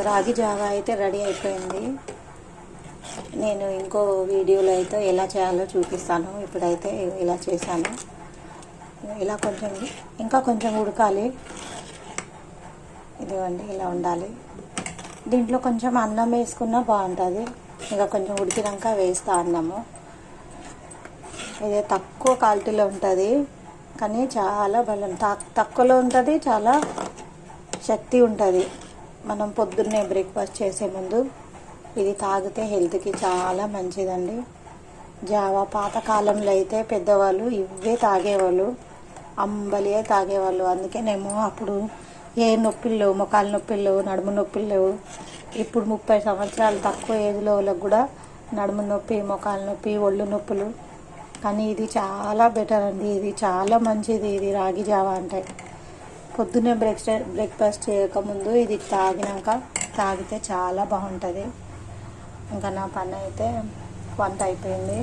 రాగి జావా అయితే రెడీ అయిపోయింది. నేను ఇంకో వీడియోలో అయితే ఎలా చేయాలో చూపిస్తాను. ఇప్పుడైతే ఇలా చేశాను. ఇలా ఇంకా కొంచెం ఉడకాలి. ఇదిగోండి, ఇలా ఉండాలి. దీంట్లో కొంచెం అన్నం వేసుకున్నా బాగుంటుంది. ఇంకా కొంచెం ఉడికినాక వేస్తా అన్నము. ఇది తక్కువ క్వాలిటీలో ఉంటుంది, కానీ చాలా బలం. తక్కువలో ఉంటుంది, చాలా శక్తి ఉంటుంది. మనం పొద్దున్నే బ్రేక్ఫాస్ట్ చేసే ముందు ఇది తాగితే హెల్త్కి చాలా మంచిదండి. జావా పాతకాలంలో అయితే పెద్దవాళ్ళు ఇవే తాగేవాళ్ళు, అంబలియే తాగేవాళ్ళు. అందుకేనేమో అప్పుడు ఏ నొప్పులు లేవు, మొకాల నొప్పులు లేవు, నడుము నొప్పులు లేవు. ఇప్పుడు 30 సంవత్సరాలు తక్కువ ఏజ్లో వాళ్ళకు కూడా నడుము నొప్పి, మొకాల నొప్పి, ఒళ్ళు నొప్పులు. కానీ ఇది చాలా బెటర్ అండి. ఇది చాలా మంచిది. ఇది రాగి జావా అంటే పొద్దున్నే బ్రేక్ఫాస్ట్ చేయకముందు ఇది తాగితే చాలా బాగుంటుంది. ఇంకా నా పని అయితే వంట అయిపోయింది.